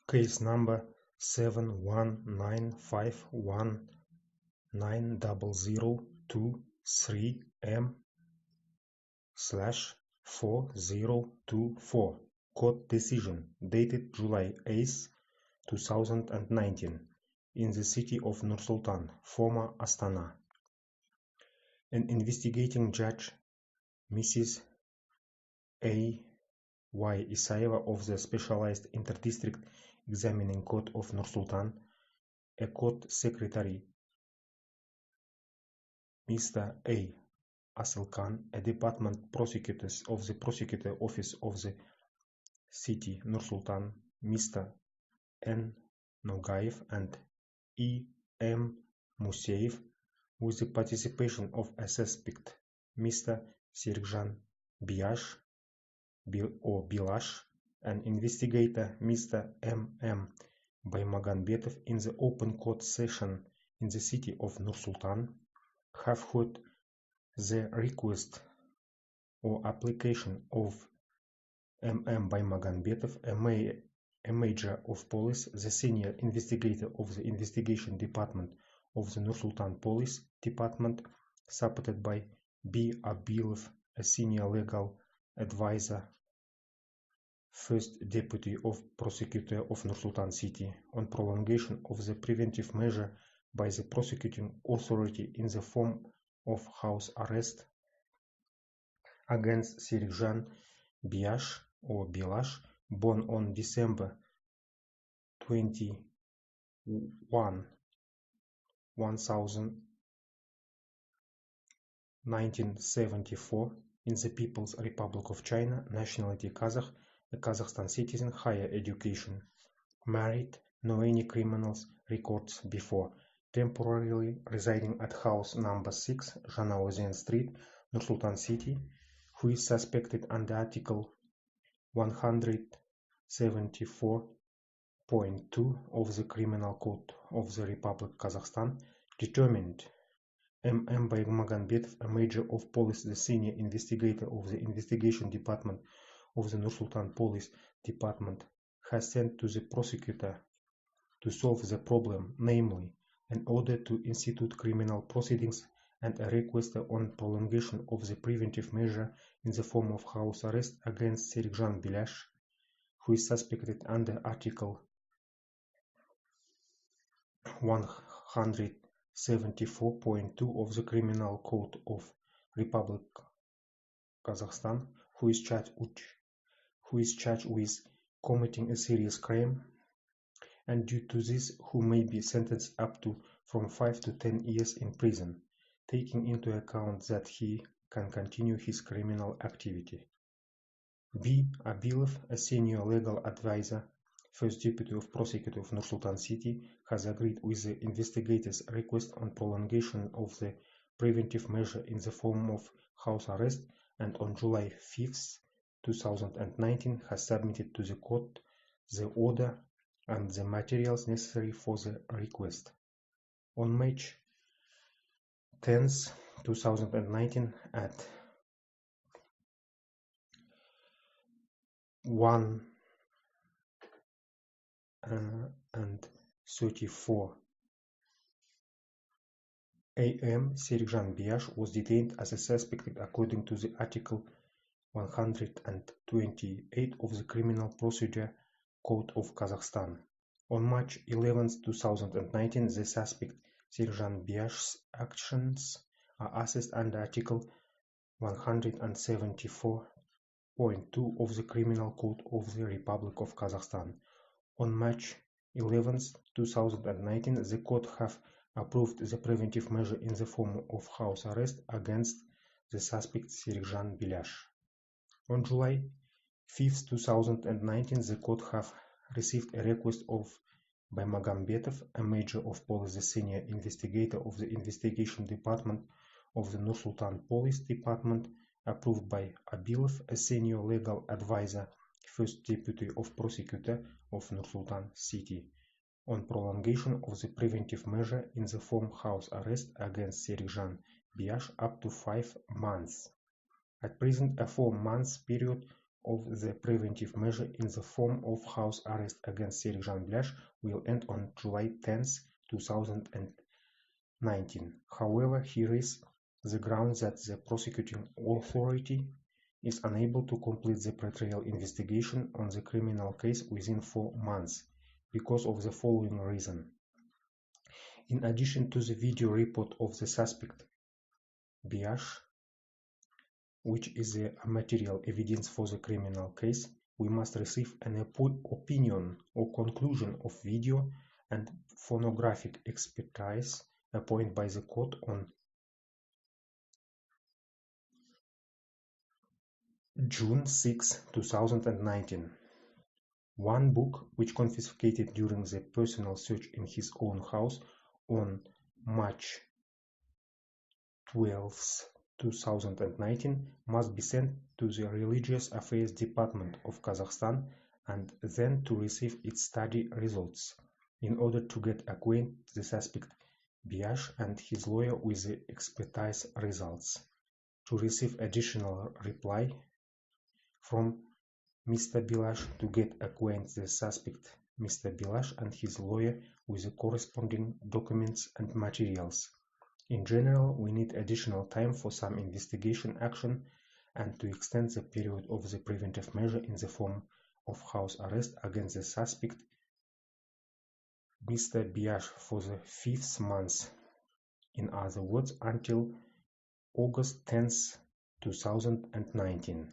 Case number 719519023M/4024. Court decision dated July 8, 2019, in the city of Nur-Sultan, former Astana. An investigating judge, Mrs. A. Y. Isayeva of the Specialized Interdistrict Examining Court of Nur-Sultan, a court secretary, Mr. A. Aselkan, a department prosecutors of the prosecutor office of the city Nur-Sultan, Mr. N. Nogaev and E. M. Museev, with the participation of a suspect, Mr. Sergjan Bilash, an investigator, Mr. M. Baimaganbetov, in the open court session in the city of Nur-Sultan, have heard the request or application of M. Baimaganbetov, a major of police, the senior investigator of the investigation department of the Nur-Sultan Police Department, supported by B. Abilov, a senior legal advisor, First Deputy of Prosecutor of Nur-Sultan City, on prolongation of the preventive measure by the prosecuting authority in the form of house arrest against Sergjan Bilash, born on December 21, 1974, in the People's Republic of China, nationality Kazakh, a Kazakhstan citizen, higher education, married, no any criminals records before, temporarily residing at house number 6, Zhanaozen Street, Nur-Sultan City, who is suspected under Article 174.2 of the Criminal Code of the Republic of Kazakhstan, determined M. Baimaganbetov, a major of police, the senior investigator of the investigation department of the Nur-Sultan Police Department, has sent to the prosecutor to solve the problem, namely, an order to institute criminal proceedings and a request on prolongation of the preventive measure in the form of house arrest against Sergjan Bilash, who is suspected under Article 174.2 of the Criminal Code of Republic Kazakhstan, who is charged with committing a serious crime, and due to this who may be sentenced up to from 5 to 10 years in prison, taking into account that he can continue his criminal activity. B. Abilov, a senior legal advisor, First Deputy of Prosecutor of Nur-Sultan City, has agreed with the investigators' request on prolongation of the preventive measure in the form of house arrest, and on July 5, 2019 has submitted to the court the order and the materials necessary for the request. On March 10, 2019 at 1:34 a.m., Sergjan Bilash was detained as a suspect according to the Article 128 of the Criminal Procedure Code of Kazakhstan. On March 11, 2019, the suspect Sergjan Bilash's actions are assessed under Article 174.2 of the Criminal Code of the Republic of Kazakhstan. On March 11, 2019, the court have approved the preventive measure in the form of house arrest against the suspect Sergjan Bilash. On July 5, 2019, the court have received a request of Baimaganbetov, a major of police, the senior investigator of the investigation department of the Nur-Sultan Police Department, approved by Abilov, a senior legal advisor, First Deputy of Prosecutor of Nur-Sultan City, on prolongation of the preventive measure in the form house arrest against Sergjan Bilash up to 5 months. At present, a 4 months period of the preventive measure in the form of house arrest against Serjan Blaž will end on July 10, 2019. However, he raised the grounds that the prosecuting authority is unable to complete the pretrial investigation on the criminal case within 4 months because of the following reason. In addition to the video report of the suspect, Biash, which is the material evidence for the criminal case, we must receive an opinion or conclusion of video and phonographic expertise appointed by the court on June 6, 2019. One book, which confiscated during the personal search in his own house on March 12, 2019, must be sent to the Religious Affairs Department of Kazakhstan and then to receive its study results, in order to get acquainted the suspect Biash and his lawyer with the expertise results. To receive additional reply from Mr. Bilash to get acquainted the suspect Mr. Bilash and his lawyer with the corresponding documents and materials. In general, we need additional time for some investigation action and to extend the period of the preventive measure in the form of house arrest against the suspect Mr. Biash for the 5th month, in other words, until August 10, 2019.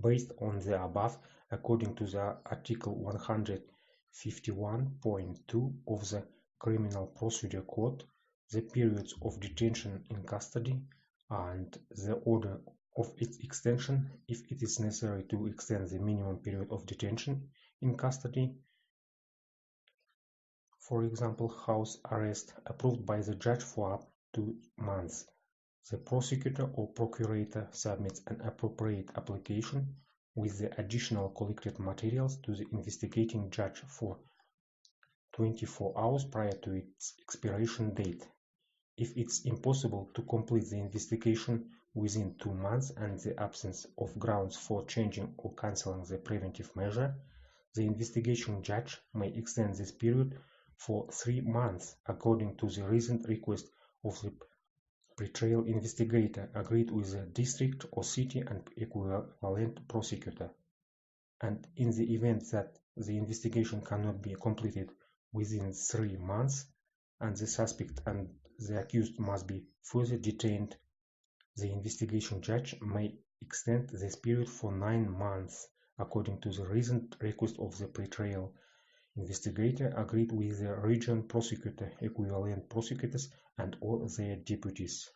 Based on the above, according to the Article 151.2 of the Criminal Procedure Code, the periods of detention in custody and the order of its extension, if it is necessary to extend the minimum period of detention in custody, for example, house arrest, approved by the judge for up to 2 months. The prosecutor or procurator submits an appropriate application with the additional collected materials to the investigating judge for 24 hours prior to its expiration date. If it's impossible to complete the investigation within 2 months and the absence of grounds for changing or cancelling the preventive measure, the investigation judge may extend this period for 3 months according to the recent request of the pretrial investigator agreed with the district or city and equivalent prosecutor. And in the event that the investigation cannot be completed within 3 months and the suspect and the accused must be further detained, the investigation judge may extend this period for 9 months according to the recent request of the pretrial investigator agreed with the region prosecutor, equivalent prosecutors, and all their deputies.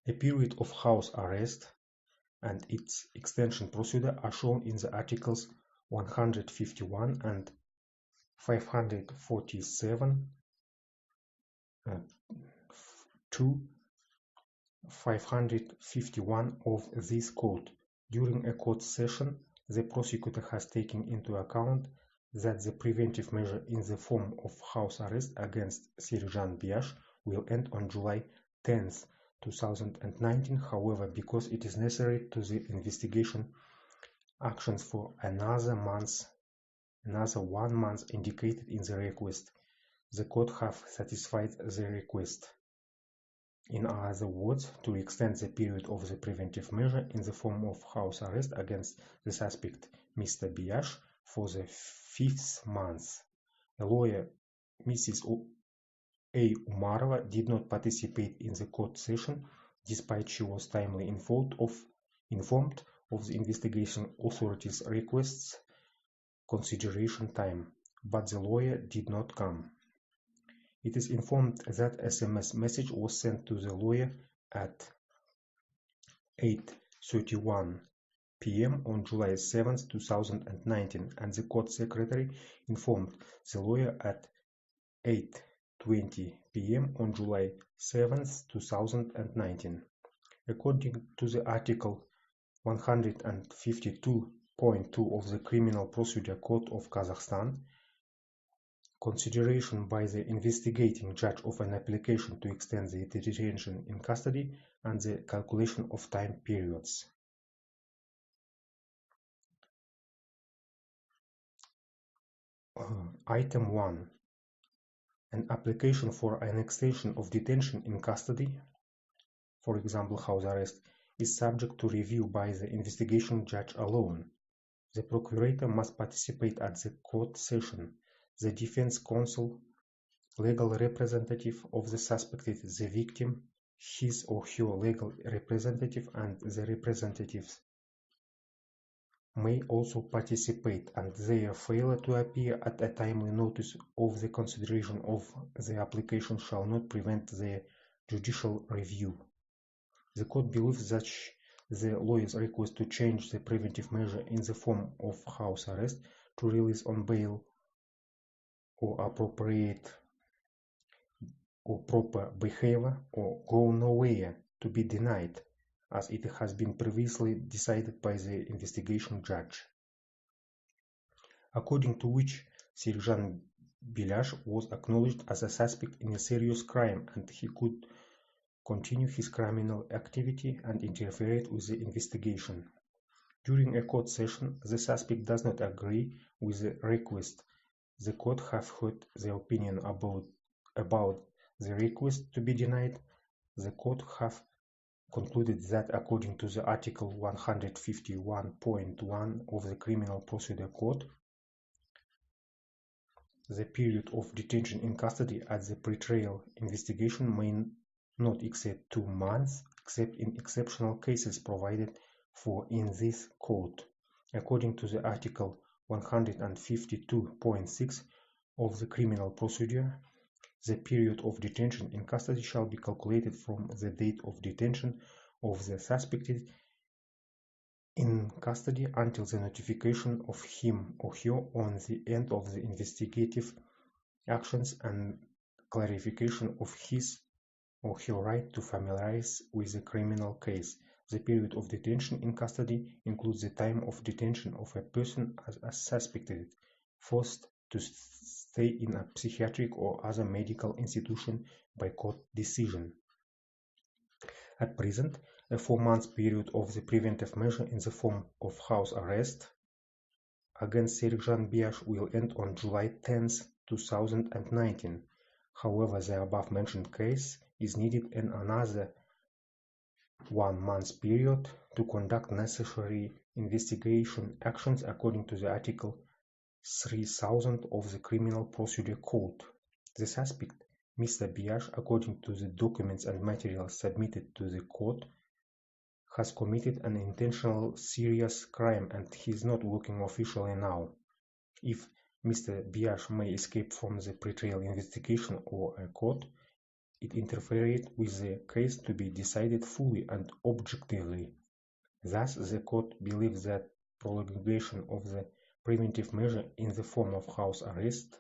A period of house arrest and its extension procedure are shown in the Articles 151 and 547 to 551 of this code. During a court session, the prosecutor has taken into account that the preventive measure in the form of house arrest against Serjan Biash will end on July 10, 2019. However, because it is necessary to the investigation actions for another 1 month indicated in the request, the court have satisfied the request. In other words, to extend the period of the preventive measure in the form of house arrest against the suspect Mr. Biash for the 5th month. A lawyer, Mrs. A. Umarova, did not participate in the court session, despite she was timely informed of the investigation authorities' requests consideration time, but the lawyer did not come. It is informed that SMS message was sent to the lawyer at 8:31 p.m. on July 7, 2019, and the court secretary informed the lawyer at 8:20 p.m. on July 7, 2019. According to the Article 152.2 of the Criminal Procedure Code of Kazakhstan, consideration by the investigating judge of an application to extend the detention in custody and the calculation of time periods. Item 1. An application for an extension of detention in custody, for example house arrest, is subject to review by the investigation judge alone. The procurator must participate at the court session. The defense counsel, legal representative of the suspected, the victim, his or her legal representative, and the representatives may also participate, and their failure to appear at a timely notice of the consideration of the application shall not prevent their judicial review. The court believes that the lawyer's request to change the preventive measure in the form of house arrest to release on bail or appropriate or proper behavior or go nowhere to be denied, as it has been previously decided by the investigation judge. According to which Serjan Bilash was acknowledged as a suspect in a serious crime and he could continue his criminal activity and interfered with the investigation. During a court session, the suspect does not agree with the request. The court have heard the opinion about the request to be denied. The court have concluded that according to the Article 151.1 of the Criminal Procedure Code, the period of detention in custody at the pretrial investigation may not exceed 2 months, except in exceptional cases provided for in this code. According to the Article 152.6 of the Criminal Procedure, the period of detention in custody shall be calculated from the date of detention of the suspected in custody until the notification of him or her on the end of the investigative actions and clarification of his or her right to familiarize with the criminal case. The period of detention in custody includes the time of detention of a person as suspected, forced to stay in a psychiatric or other medical institution by court decision. At present, a 4-month period of the preventive measure in the form of house arrest against Serjan Biash will end on July 10, 2019. However, the above-mentioned case is needed in another 1-month period to conduct necessary investigation actions according to the Article 3000 of the Criminal Procedure Code. The suspect, Mr. Biash, according to the documents and materials submitted to the court, has committed an intentional serious crime and he is not working officially now. If Mr. Biash may escape from the pretrial investigation or a court, it interfered with the case to be decided fully and objectively. Thus, the court believes that prolongation of the preventive measure in the form of house arrest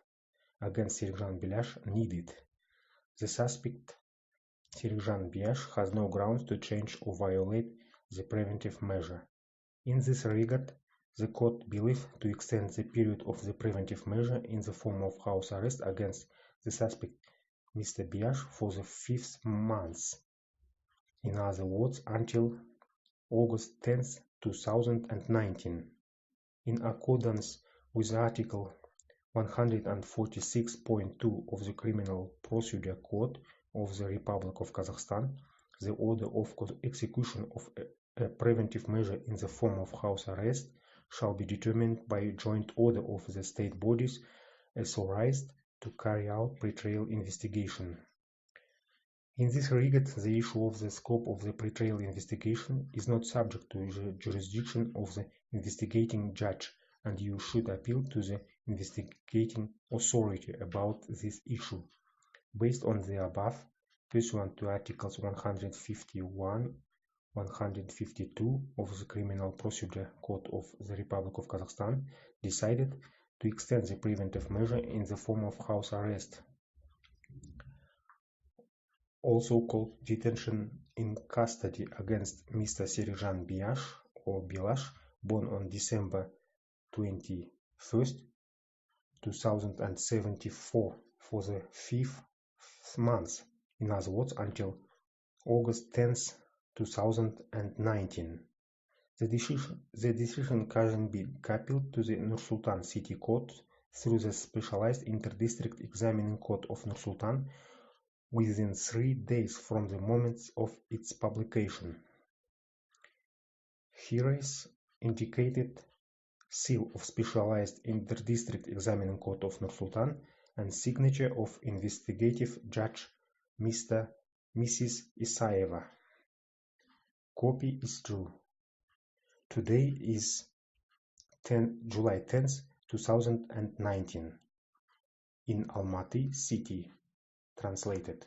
against Serjan Biash needed. The suspect, Serjan Biash, has no grounds to change or violate the preventive measure. In this regard, the court believes to extend the period of the preventive measure in the form of house arrest against the suspect, Mr. Biash, for the 5th month. In other words, until August 10, 2019. In accordance with Article 146.2 of the Criminal Procedure Code of the Republic of Kazakhstan, the order of execution of a preventive measure in the form of house arrest shall be determined by joint order of the state bodies authorized to carry out pretrial investigation. In this regard, the issue of the scope of the pretrial investigation is not subject to the jurisdiction of the investigating judge, and you should appeal to the investigating authority about this issue. Based on the above, pursuant to Articles 151, 152 of the Criminal Procedure Code of the Republic of Kazakhstan, decided to extend the preventive measure in the form of house arrest, also called detention in custody, against Mr. Serjan Biash or Bilash, born on December 21st, 2074, for the 5th month, in other words, until August 10th, 2019. The decision can be appealed to the Nur-Sultan City Court through the Specialized Inter-District Examining Court of Nur-Sultan within 3 days from the moment of its publication. Here is indicated seal of Specialized Inter-District Examining Court of Nur-Sultan and signature of Investigative Judge Mrs. Isayeva. Copy is true. Today is July 10th, 2019. In Almaty City. Translated.